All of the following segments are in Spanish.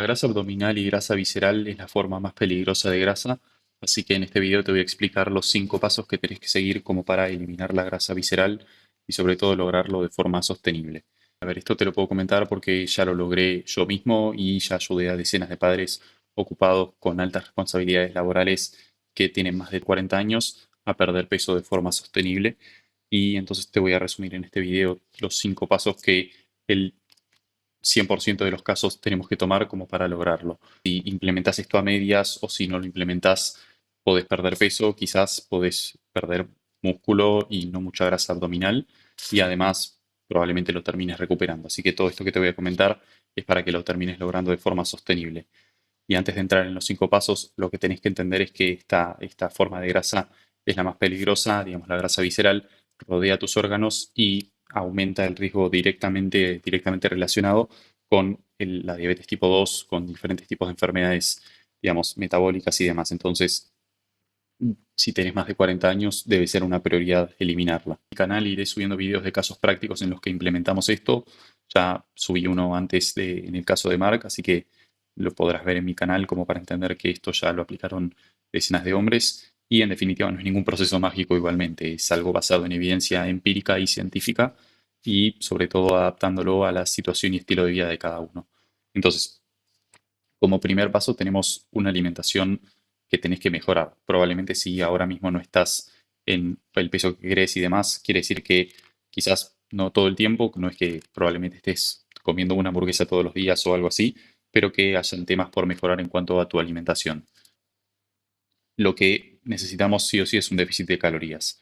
La grasa abdominal y grasa visceral es la forma más peligrosa de grasa, así que en este video te voy a explicar los 5 pasos que tenés que seguir como para eliminar la grasa visceral y sobre todo lograrlo de forma sostenible. A ver, esto te lo puedo comentar porque ya lo logré yo mismo y ya ayudé a decenas de padres ocupados con altas responsabilidades laborales que tienen más de 40 años a perder peso de forma sostenible. Y entonces te voy a resumir en este video los 5 pasos que el 100% de los casos tenemos que tomar como para lograrlo. Si implementas esto a medias o si no lo implementas, podés perder peso, quizás podés perder músculo y no mucha grasa abdominal y además probablemente lo termines recuperando. Así que todo esto que te voy a comentar es para que lo termines logrando de forma sostenible. Y antes de entrar en los 5 pasos, lo que tenés que entender es que esta forma de grasa es la más peligrosa, digamos, la grasa visceral, rodea tus órganos y aumenta el riesgo directamente relacionado con la diabetes tipo 2, con diferentes tipos de enfermedades, digamos, metabólicas y demás. Entonces, si tenés más de 40 años, debe ser una prioridad eliminarla. En mi canal iré subiendo videos de casos prácticos en los que implementamos esto. Ya subí uno antes en el caso de Mark, así que lo podrás ver en mi canal como para entender que esto ya lo aplicaron decenas de hombres. Y en definitiva no es ningún proceso mágico igualmente, es algo basado en evidencia empírica y científica y sobre todo adaptándolo a la situación y estilo de vida de cada uno. Entonces, como primer paso tenemos una alimentación que tenés que mejorar. Probablemente si ahora mismo no estás en el peso que querés y demás, quiere decir que quizás no todo el tiempo, no es que probablemente estés comiendo una hamburguesa todos los días o algo así, pero que hayan temas por mejorar en cuanto a tu alimentación. Lo que necesitamos sí o sí es un déficit de calorías.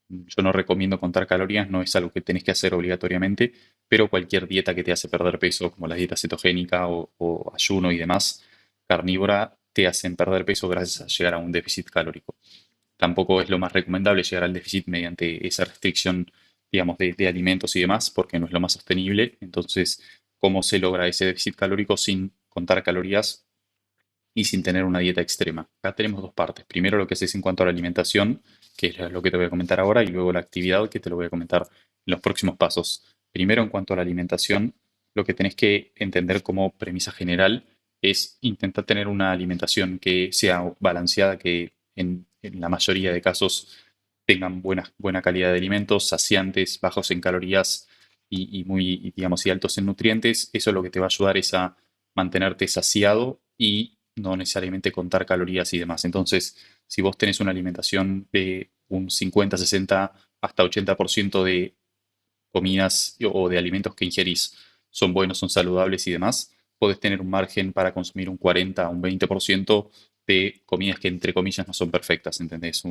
Yo no recomiendo contar calorías, no es algo que tenés que hacer obligatoriamente, pero cualquier dieta que te hace perder peso, como la dieta cetogénica o ayuno y demás, carnívora, te hacen perder peso gracias a llegar a un déficit calórico. Tampoco es lo más recomendable llegar al déficit mediante esa restricción, digamos, de alimentos y demás, porque no es lo más sostenible. Entonces, ¿cómo se logra ese déficit calórico sin contar calorías y sin tener una dieta extrema? Acá tenemos dos partes. Primero lo que haces en cuanto a la alimentación, que es lo que te voy a comentar ahora, y luego la actividad, que te lo voy a comentar en los próximos pasos. Primero, en cuanto a la alimentación, lo que tenés que entender como premisa general es intentar tener una alimentación que sea balanceada, que en la mayoría de casos tengan buena calidad de alimentos, saciantes, bajos en calorías y muy, digamos, y altos en nutrientes. Eso lo que te va a ayudar es a mantenerte saciado y no necesariamente contar calorías y demás. Entonces, si vos tenés una alimentación de un 50, 60, hasta 80% de comidas o de alimentos que ingerís son buenos, son saludables y demás, podés tener un margen para consumir un 40 a un 20% de comidas que entre comillas no son perfectas, ¿entendés?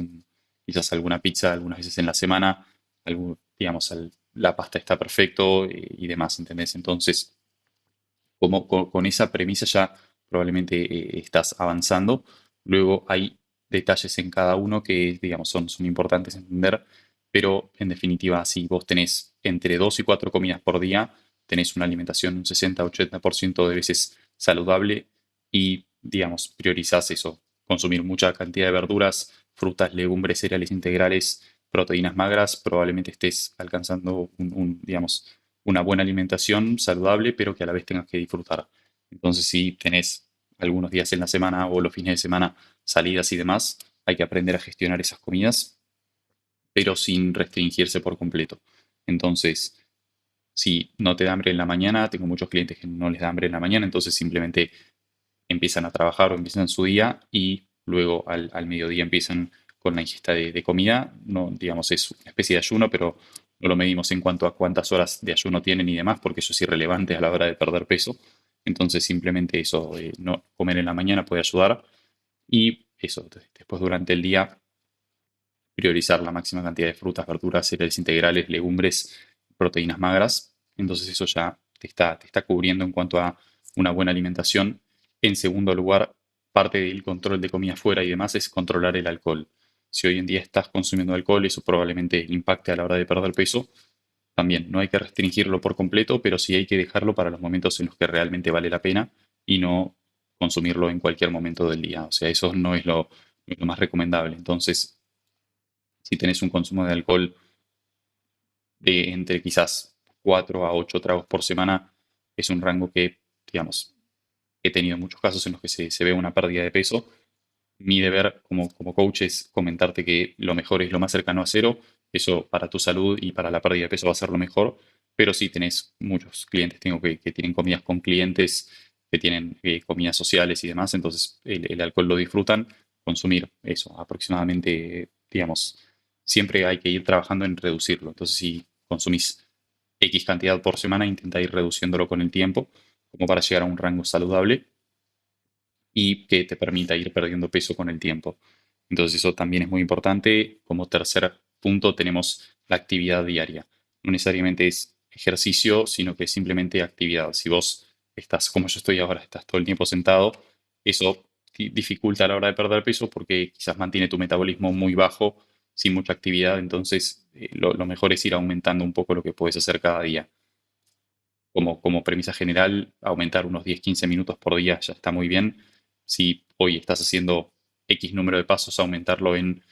Quizás alguna pizza algunas veces en la semana, digamos, la pasta está perfecto y demás, ¿entendés? Entonces, como con esa premisa ya probablemente estás avanzando. Luego hay detalles en cada uno que, digamos, son importantes entender, pero en definitiva, si vos tenés entre 2 y 4 comidas por día, tenés una alimentación un 60-80% de veces saludable y, digamos, priorizás eso, consumir mucha cantidad de verduras, frutas, legumbres, cereales integrales, proteínas magras, probablemente estés alcanzando digamos, una buena alimentación saludable, pero que a la vez tengas que disfrutar. Entonces, si tenés algunos días en la semana o los fines de semana salidas y demás, hay que aprender a gestionar esas comidas, pero sin restringirse por completo. Entonces, si no te da hambre en la mañana, tengo muchos clientes que no les da hambre en la mañana, entonces simplemente empiezan a trabajar o empiezan su día y luego al mediodía empiezan con la ingesta de comida. No, digamos, es una especie de ayuno, pero no lo medimos en cuanto a cuántas horas de ayuno tienen y demás, porque eso es irrelevante a la hora de perder peso. Entonces, simplemente eso, no comer en la mañana puede ayudar. Y eso, después durante el día, priorizar la máxima cantidad de frutas, verduras, cereales integrales, legumbres, proteínas magras. Entonces, eso ya te está cubriendo en cuanto a una buena alimentación. En segundo lugar, parte del control de comida fuera y demás es controlar el alcohol. Si hoy en día estás consumiendo alcohol, eso probablemente impacte a la hora de perder peso. También no hay que restringirlo por completo, pero sí hay que dejarlo para los momentos en los que realmente vale la pena y no consumirlo en cualquier momento del día. O sea, eso no es lo más recomendable. Entonces, si tenés un consumo de alcohol de entre quizás 4 a 8 tragos por semana, es un rango que, digamos, he tenido muchos casos en los que se ve una pérdida de peso. Mi deber como coach es comentarte que lo mejor es lo más cercano a cero. Eso para tu salud y para la pérdida de peso va a ser lo mejor. Pero si tenés muchos clientes, tengo que tienen comidas con clientes, que tienen comidas sociales y demás, entonces el alcohol lo disfrutan, consumir eso aproximadamente, digamos, siempre hay que ir trabajando en reducirlo. Entonces, si consumís X cantidad por semana, intenta ir reduciéndolo con el tiempo, como para llegar a un rango saludable y que te permita ir perdiendo peso con el tiempo. Entonces eso también es muy importante. Como tercer punto tenemos la actividad diaria. No necesariamente es ejercicio, sino que es simplemente actividad. Si vos estás, como yo estoy ahora, estás todo el tiempo sentado, eso dificulta a la hora de perder peso porque quizás mantiene tu metabolismo muy bajo, sin mucha actividad. Entonces lo mejor es ir aumentando un poco lo que puedes hacer cada día. Como premisa general, aumentar unos 10-15 minutos por día ya está muy bien. Si hoy estás haciendo X número de pasos, aumentarlo en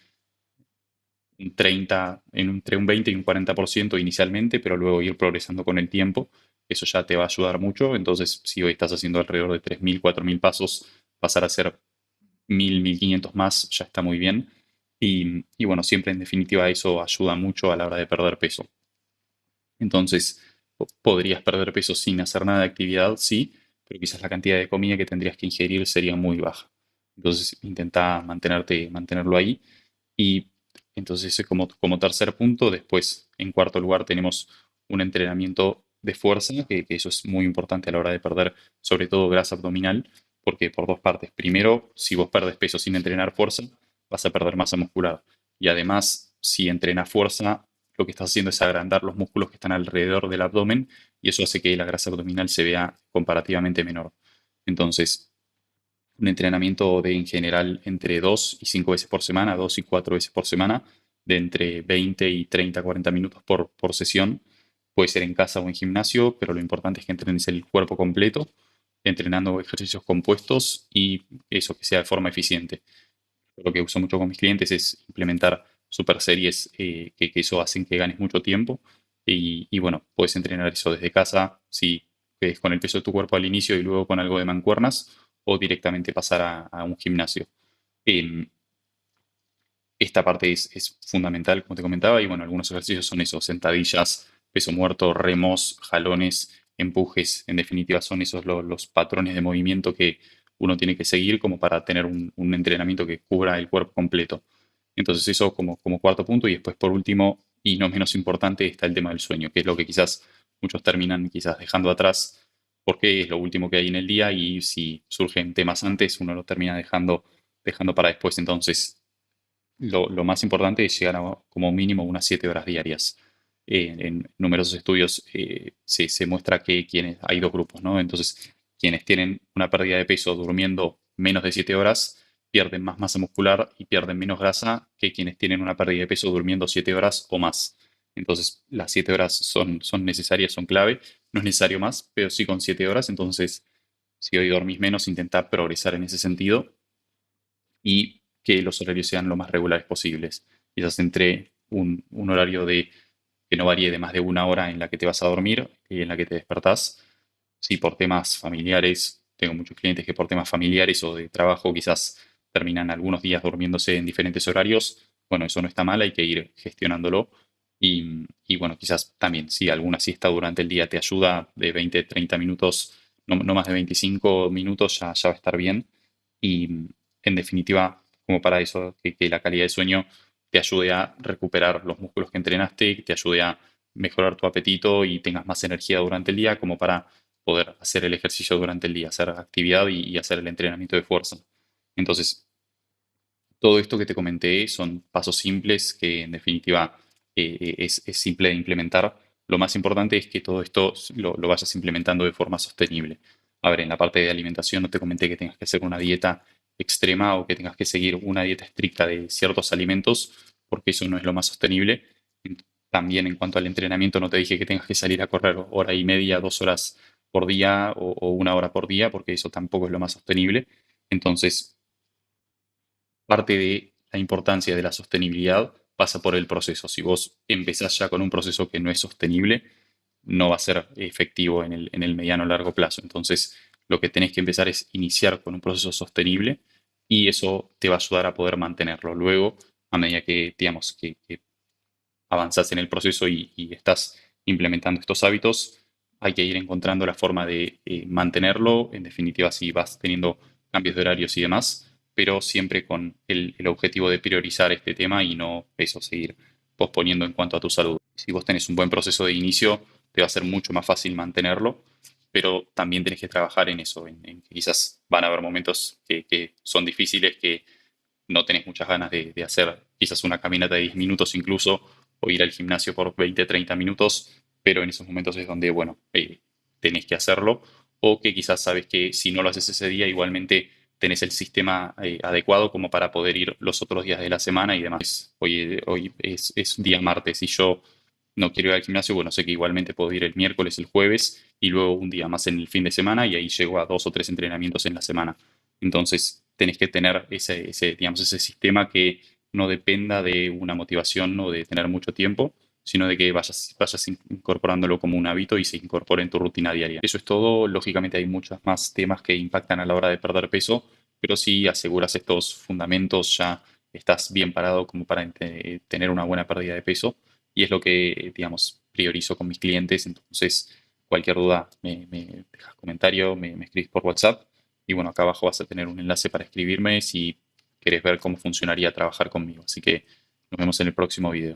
un 30, entre un 20 y un 40% inicialmente, pero luego ir progresando con el tiempo. Eso ya te va a ayudar mucho. Entonces, si hoy estás haciendo alrededor de 3.000, 4.000 pasos, pasar a hacer 1.000, 1.500 más ya está muy bien. Y bueno, siempre en definitiva eso ayuda mucho a la hora de perder peso. Entonces, podrías perder peso sin hacer nada de actividad, sí, pero quizás la cantidad de comida que tendrías que ingerir sería muy baja. Entonces, intenta mantenerlo ahí. Y entonces, como tercer punto, después, en cuarto lugar, tenemos un entrenamiento de fuerza, que eso es muy importante a la hora de perder, sobre todo grasa abdominal, porque por dos partes. Primero, si vos perdes peso sin entrenar fuerza, vas a perder masa muscular. Y además, si entrenas fuerza, lo que estás haciendo es agrandar los músculos que están alrededor del abdomen y eso hace que la grasa abdominal se vea comparativamente menor. Entonces, un entrenamiento de en general entre 2 y 5 veces por semana, 2 y 4 veces por semana, de entre 20 y 30, 40 minutos por sesión. Puede ser en casa o en gimnasio, pero lo importante es que entrenes el cuerpo completo, entrenando ejercicios compuestos y eso que sea de forma eficiente. Lo que uso mucho con mis clientes es implementar super series que eso hacen que ganes mucho tiempo. Y bueno, puedes entrenar eso desde casa, si es con el peso de tu cuerpo al inicio y luego con algo de mancuernas, o directamente pasar a un gimnasio. Em, Esta parte es fundamental, como te comentaba, y bueno, algunos ejercicios son esos, sentadillas, peso muerto, remos, jalones, empujes, en definitiva son esos los patrones de movimiento que uno tiene que seguir como para tener un entrenamiento que cubra el cuerpo completo. Entonces eso como cuarto punto y después por último y no menos importante está el tema del sueño, que es lo que quizás muchos terminan quizás dejando atrás porque es lo último que hay en el día y si surgen temas antes uno lo termina dejando para después. Entonces lo más importante es llegar a como mínimo unas 7 horas diarias. En numerosos estudios se muestra que hay dos grupos, ¿no? Entonces, quienes tienen una pérdida de peso durmiendo menos de 7 horas pierden más masa muscular y pierden menos grasa que quienes tienen una pérdida de peso durmiendo 7 horas o más. Entonces, las 7 horas son necesarias, son clave. No es necesario más, pero sí con 7 horas. Entonces, si hoy dormís menos, intenta progresar en ese sentido y que los horarios sean lo más regulares posibles. Quizás entre un horario que no varíe de más de una hora en la que te vas a dormir y en la que te despertás. Si por temas familiares, tengo muchos clientes que por temas familiares o de trabajo quizás terminan algunos días durmiéndose en diferentes horarios. Bueno, eso no está mal, hay que ir gestionándolo. Y bueno, quizás también si alguna siesta durante el día te ayuda de 20, 30 minutos, no más de 25 minutos, ya va a estar bien. Y en definitiva, como para eso, que la calidad de sueño te ayude a recuperar los músculos que entrenaste, que te ayude a mejorar tu apetito y tengas más energía durante el día, como para poder hacer el ejercicio durante el día, hacer actividad y hacer el entrenamiento de fuerza. Entonces, todo esto que te comenté son pasos simples que en definitiva es simple de implementar. Lo más importante es que todo esto lo vayas implementando de forma sostenible. A ver, en la parte de alimentación no te comenté que tengas que hacer una dieta extrema o que tengas que seguir una dieta estricta de ciertos alimentos, porque eso no es lo más sostenible. También en cuanto al entrenamiento no te dije que tengas que salir a correr hora y media, 2 horas por día o una hora por día, porque eso tampoco es lo más sostenible. Entonces, parte de la importancia de la sostenibilidad pasa por el proceso. Si vos empezás ya con un proceso que no es sostenible, no va a ser efectivo en el mediano o largo plazo. Entonces, lo que tenés que empezar es iniciar con un proceso sostenible y eso te va a ayudar a poder mantenerlo. Luego, a medida que, digamos, que avanzás en el proceso y estás implementando estos hábitos, hay que ir encontrando la forma de mantenerlo. En definitiva, si vas teniendo cambios de horarios y demás, pero siempre con el objetivo de priorizar este tema y no eso, seguir posponiendo en cuanto a tu salud. Si vos tenés un buen proceso de inicio, te va a ser mucho más fácil mantenerlo, pero también tenés que trabajar en eso, en que quizás van a haber momentos que son difíciles, que no tenés muchas ganas de hacer quizás una caminata de 10 minutos incluso, o ir al gimnasio por 20, 30 minutos, pero en esos momentos es donde, bueno, tenés que hacerlo, o que quizás sabes que si no lo haces ese día, igualmente tenés el sistema adecuado como para poder ir los otros días de la semana y demás. Hoy es día martes y yo no quiero ir al gimnasio, bueno, sé que igualmente puedo ir el miércoles, el jueves y luego un día más en el fin de semana y ahí llego a 2 o 3 entrenamientos en la semana. Entonces, tenés que tener digamos, ese sistema que no dependa de una motivación o de tener mucho tiempo, sino de que vayas incorporándolo como un hábito y se incorpore en tu rutina diaria. Eso es todo. Lógicamente hay muchos más temas que impactan a la hora de perder peso, pero si aseguras estos fundamentos ya estás bien parado como para tener una buena pérdida de peso y es lo que, digamos, priorizo con mis clientes. Entonces, cualquier duda me dejas comentario, me escribes por WhatsApp y bueno, acá abajo vas a tener un enlace para escribirme si querés ver cómo funcionaría trabajar conmigo. Así que nos vemos en el próximo video.